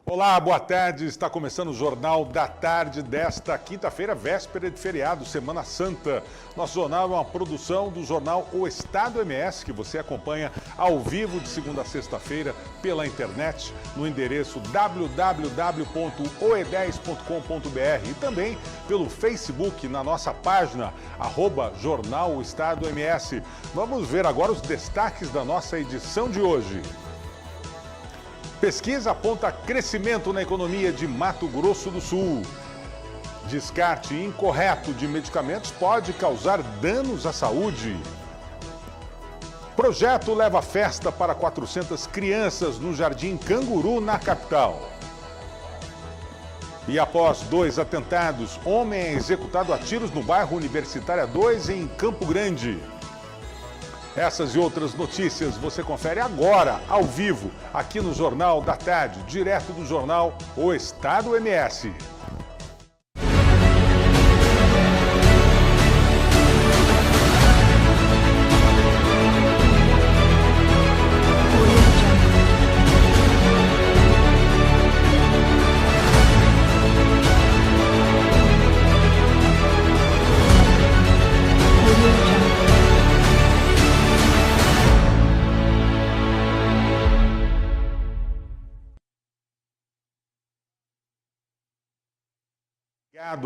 Olá, boa tarde. Está começando o Jornal da Tarde desta quinta-feira, véspera de feriado, Semana Santa. Nosso jornal é uma produção do jornal O Estado MS, que você acompanha ao vivo de segunda a sexta-feira pela internet, no endereço www.oe10.com.br e também pelo Facebook, na nossa página, @Jornal O Estado MS. Vamos ver agora os destaques da nossa edição de hoje. Pesquisa aponta crescimento na economia de Mato Grosso do Sul. Descarte incorreto de medicamentos pode causar danos à saúde. Projeto leva festa para 400 crianças no Jardim Canguru, na capital. E após 2 atentados, homem é executado a tiros no bairro Universitária 2, em Campo Grande. Essas e outras notícias você confere agora, ao vivo, aqui no Jornal da Tarde, direto do jornal O Estado MS.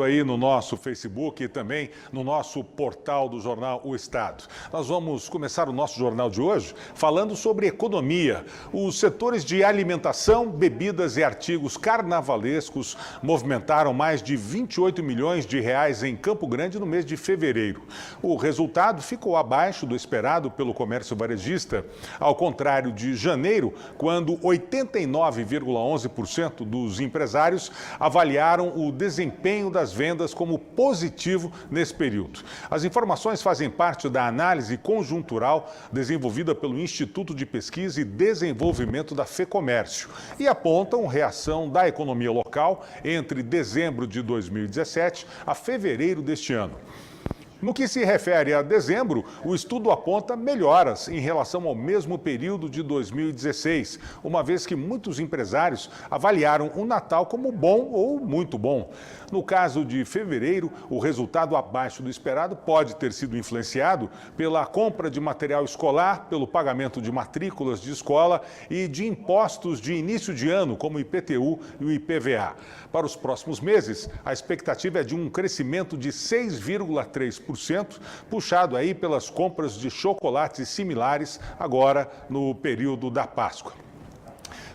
Aí no nosso Facebook e também no nosso portal do jornal O Estado. Nós vamos começar o nosso jornal de hoje falando sobre economia. Os setores de alimentação, bebidas e artigos carnavalescos movimentaram mais de 28 milhões de reais em Campo Grande no mês de fevereiro. O resultado ficou abaixo do esperado pelo comércio varejista, ao contrário de janeiro, quando 89,11% dos empresários avaliaram o desempenho das vendas como positivo nesse período. As informações fazem parte da análise conjuntural desenvolvida pelo Instituto de Pesquisa e Desenvolvimento da FEComércio e apontam reação da economia local entre dezembro de 2017 a fevereiro deste ano. No que se refere a dezembro, o estudo aponta melhoras em relação ao mesmo período de 2016, uma vez que muitos empresários avaliaram o Natal como bom ou muito bom. No caso de fevereiro, o resultado abaixo do esperado pode ter sido influenciado pela compra de material escolar, pelo pagamento de matrículas de escola e de impostos de início de ano, como o IPTU e o IPVA. Para os próximos meses, a expectativa é de um crescimento de 6,3%, puxado aí pelas compras de chocolates similares agora no período da Páscoa.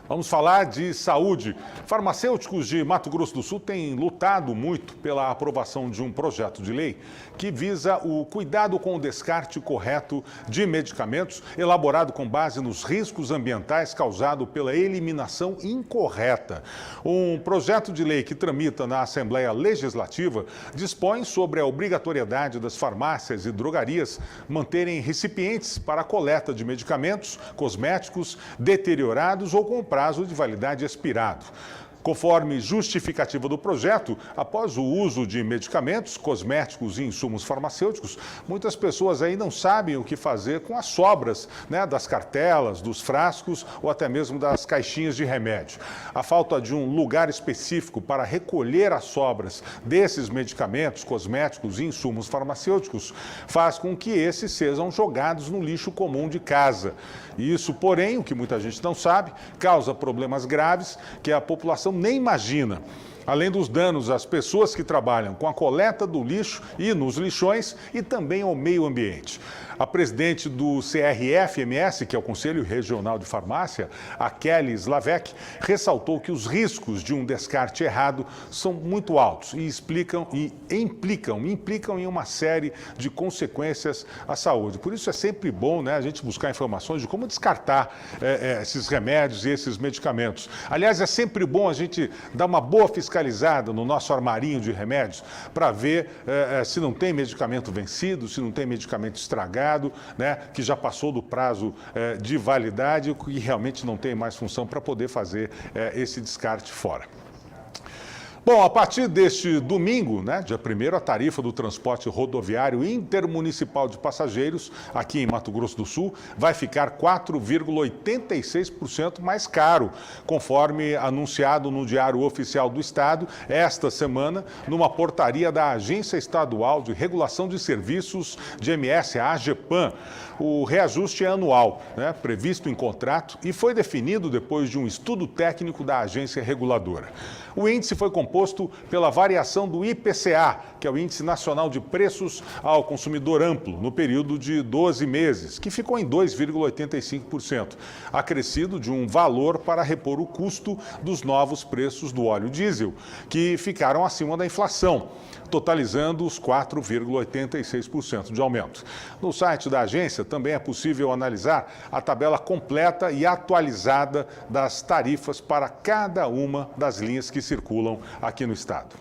Vamos falar de saúde. Farmacêuticos de Mato Grosso do Sul têm lutado muito pela aprovação de um projeto de lei que visa o cuidado com o descarte correto de medicamentos, elaborado com base nos riscos ambientais causados pela eliminação incorreta. Um projeto de lei que tramita na Assembleia Legislativa dispõe sobre a obrigatoriedade das farmácias e drogarias manterem recipientes para a coleta de medicamentos, cosméticos deteriorados ou com prazo de validade expirado. Conforme justificativa do projeto, após o uso de medicamentos, cosméticos e insumos farmacêuticos, muitas pessoas aí não sabem o que fazer com as sobras, das cartelas, dos frascos ou até mesmo das caixinhas de remédio. A falta de um lugar específico para recolher as sobras desses medicamentos, cosméticos e insumos farmacêuticos faz com que esses sejam jogados no lixo comum de casa. Isso, porém, o que muita gente não sabe, causa problemas graves que a população nem imagina. Além dos danos às pessoas que trabalham com a coleta do lixo e nos lixões e também ao meio ambiente. A presidente do CRF-MS, que é o Conselho Regional de Farmácia, a Kelly Slavec, ressaltou que os riscos de um descarte errado são muito altos e implicam em uma série de consequências à saúde. Por isso é sempre bom, a gente buscar informações de como descartar esses remédios e esses medicamentos. Aliás, é sempre bom a gente dar uma boa fiscalizada no nosso armarinho de remédios para ver se não tem medicamento vencido, se não tem medicamento estragado, que já passou do prazo de validade e realmente não tem mais função para poder fazer esse descarte fora. Bom, a partir deste domingo, dia 1º, a tarifa do transporte rodoviário intermunicipal de passageiros aqui em Mato Grosso do Sul vai ficar 4,86% mais caro, conforme anunciado no Diário Oficial do Estado esta semana, numa portaria da Agência Estadual de Regulação de Serviços de MS, a AGEPAM. O reajuste é anual, previsto em contrato, e foi definido depois de um estudo técnico da agência reguladora. O índice foi composto pela variação do IPCA, que é o Índice Nacional de Preços ao Consumidor Amplo, no período de 12 meses, que ficou em 2,85%, acrescido de um valor para repor o custo dos novos preços do óleo diesel, que ficaram acima da inflação, totalizando os 4,86% de aumento. No site da agência também é possível analisar a tabela completa e atualizada das tarifas para cada uma das linhas que circulam aqui no estado.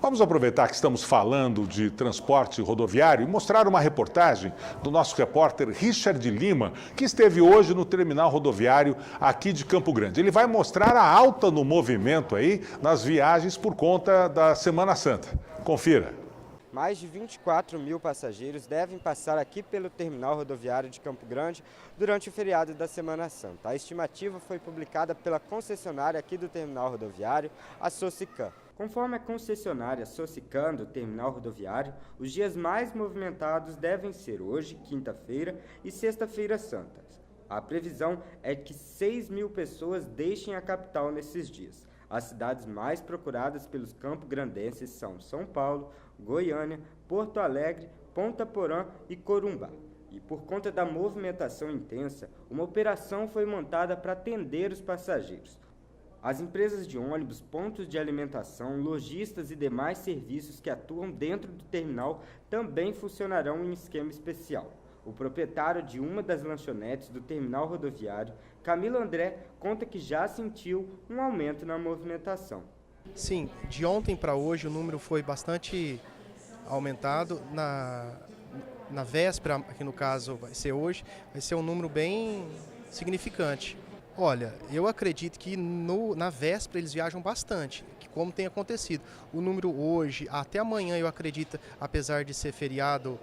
Vamos aproveitar que estamos falando de transporte rodoviário e mostrar uma reportagem do nosso repórter Richard Lima, que esteve hoje no terminal rodoviário aqui de Campo Grande. Ele vai mostrar a alta no movimento aí nas viagens por conta da Semana Santa. Confira. Mais de 24 mil passageiros devem passar aqui pelo terminal rodoviário de Campo Grande durante o feriado da Semana Santa. A estimativa foi publicada pela concessionária aqui do terminal rodoviário, a Socicam. Conforme a concessionária Socicam do terminal rodoviário, os dias mais movimentados devem ser hoje, quinta-feira, e sexta-feira santa. A previsão é que 6 mil pessoas deixem a capital nesses dias. As cidades mais procuradas pelos campograndenses são São Paulo, Goiânia, Porto Alegre, Ponta Porã e Corumbá. E por conta da movimentação intensa, uma operação foi montada para atender os passageiros. As empresas de ônibus, pontos de alimentação, lojistas e demais serviços que atuam dentro do terminal também funcionarão em esquema especial. O proprietário de uma das lanchonetes do terminal rodoviário, Camilo André, conta que já sentiu um aumento na movimentação. Sim, de ontem para hoje o número foi bastante aumentado. Na véspera, que no caso vai ser hoje, vai ser um número bem significante. Olha, eu acredito que na véspera eles viajam bastante, que como tem acontecido. O número hoje, até amanhã, eu acredito, apesar de ser feriado,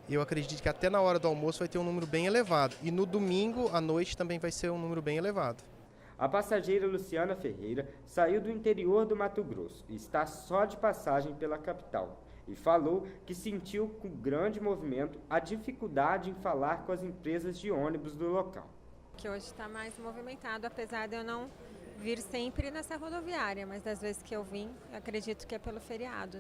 eu acredito que até na hora do almoço vai ter um número bem elevado. E no domingo, à noite, também vai ser um número bem elevado. A passageira Luciana Ferreira saiu do interior do Mato Grosso e está só de passagem pela capital. E falou que sentiu com grande movimento a dificuldade em falar com as empresas de ônibus do local. Que hoje está mais movimentado, apesar de eu não vir sempre nessa rodoviária, mas das vezes que eu vim, acredito que é pelo feriado,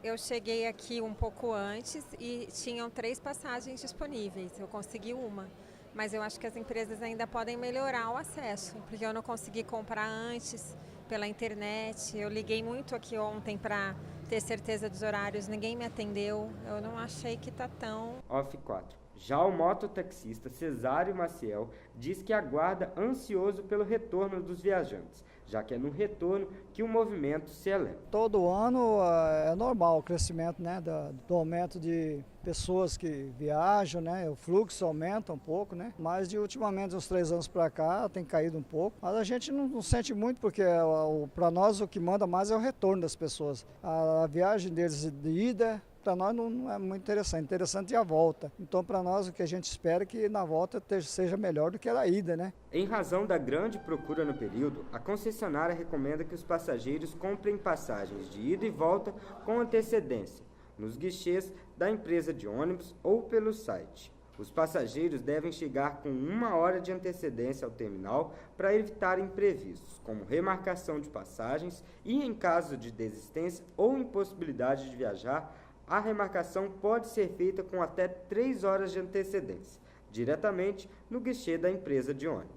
Eu cheguei aqui um pouco antes e tinham 3 passagens disponíveis, eu consegui uma, mas eu acho que as empresas ainda podem melhorar o acesso, porque eu não consegui comprar antes pela internet, eu liguei muito aqui ontem para ter certeza dos horários, ninguém me atendeu, eu não achei que está tão... Off 4. Já o mototaxista Cesário Maciel diz que aguarda ansioso pelo retorno dos viajantes, já que é no retorno que o movimento se eleva. Todo ano é normal o crescimento do aumento de pessoas que viajam, o fluxo aumenta um pouco, mas de ultimamente uns 3 anos para cá tem caído um pouco, mas a gente não sente muito porque para nós o que manda mais é o retorno das pessoas. A viagem deles de ida para nós não é muito interessante é a volta. Então, para nós, o que a gente espera é que na volta seja melhor do que a ida, Em razão da grande procura no período, a concessionária recomenda que os passageiros comprem passagens de ida e volta com antecedência, nos guichês da empresa de ônibus ou pelo site. Os passageiros devem chegar com 1 hora de antecedência ao terminal para evitar imprevistos, como remarcação de passagens e, em caso de desistência ou impossibilidade de viajar, a remarcação pode ser feita com até 3 horas de antecedência, diretamente no guichê da empresa de ônibus.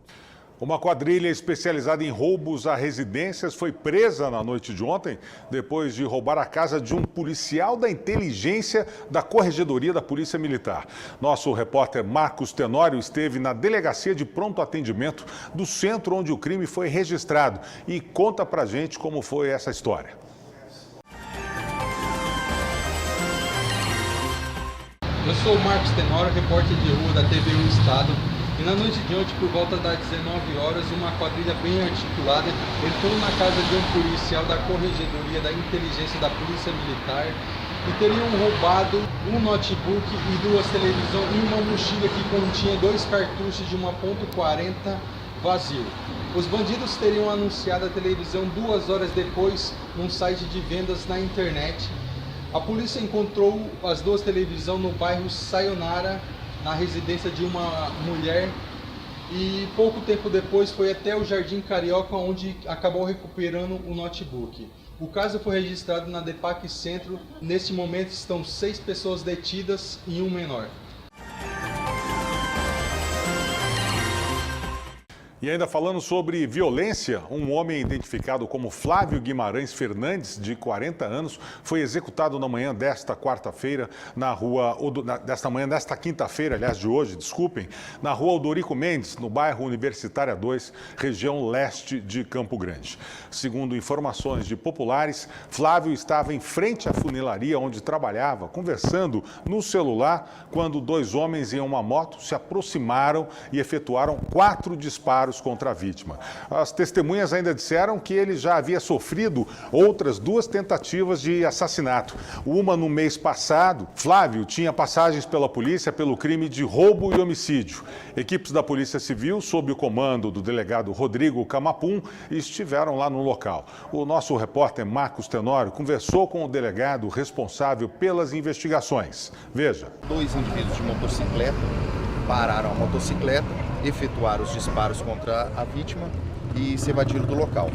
Uma quadrilha especializada em roubos a residências foi presa na noite de ontem, depois de roubar a casa de um policial da inteligência da Corregedoria da Polícia Militar. Nosso repórter Marcos Tenório esteve na Delegacia de Pronto Atendimento do centro onde o crime foi registrado e conta pra gente como foi essa história. Eu sou o Marcos Tenório, repórter de rua da TV1 Estado. E na noite de ontem, por volta das 19 horas, uma quadrilha bem articulada entrou na casa de um policial da Corregedoria da Inteligência da Polícia Militar e teriam roubado um notebook e 2 televisões e uma mochila que continha 2 cartuchos de uma .40 vazio. Os bandidos teriam anunciado a televisão 2 horas depois num site de vendas na internet. A polícia encontrou as 2 televisões no bairro Sayonara, na residência de uma mulher, e pouco tempo depois foi até o Jardim Carioca, onde acabou recuperando o notebook. O caso foi registrado na DEPAC Centro. Neste momento estão 6 pessoas detidas e um menor. E ainda falando sobre violência, um homem identificado como Flávio Guimarães Fernandes, de 40 anos, foi executado na manhã desta quarta-feira desta quinta-feira, aliás, de hoje, desculpem, na rua Odorico Mendes, no bairro Universitária 2, região leste de Campo Grande. Segundo informações de populares, Flávio estava em frente à funilaria onde trabalhava, conversando no celular, quando 2 homens em uma moto se aproximaram e efetuaram 4 disparos contra a vítima. As testemunhas ainda disseram que ele já havia sofrido outras 2 tentativas de assassinato. Uma no mês passado. Flávio tinha passagens pela polícia pelo crime de roubo e homicídio. Equipes da Polícia Civil, sob o comando do delegado Rodrigo Camapum, estiveram lá no local. O nosso repórter Marcos Tenório conversou com o delegado responsável pelas investigações. Veja. 2 indivíduos de motocicleta pararam a motocicleta, efetuaram os disparos contra a vítima e se evadiram do local.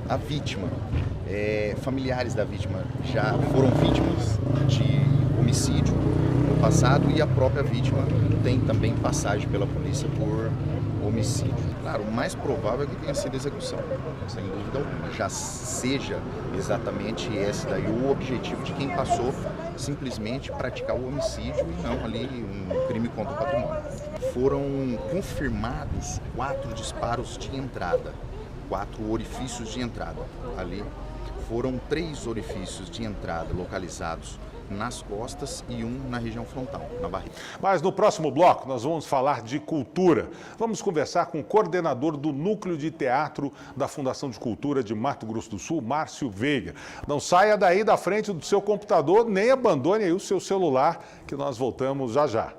A vítima, familiares da vítima já foram vítimas de homicídio no passado e a própria vítima tem também passagem pela polícia por homicídio. Claro, o mais provável é que tenha sido execução, sem dúvida alguma. Já seja exatamente esse daí o objetivo de quem passou simplesmente praticar o homicídio e não ali um crime contra o patrimônio. Foram confirmados 4 disparos de entrada, 4 orifícios de entrada. Ali foram 3 orifícios de entrada localizados nas costas e 1 na região frontal, na barriga. Mas no próximo bloco nós vamos falar de cultura. Vamos conversar com o coordenador do Núcleo de Teatro da Fundação de Cultura de Mato Grosso do Sul, Márcio Veiga. Não saia daí da frente do seu computador, nem abandone aí o seu celular, que nós voltamos já já.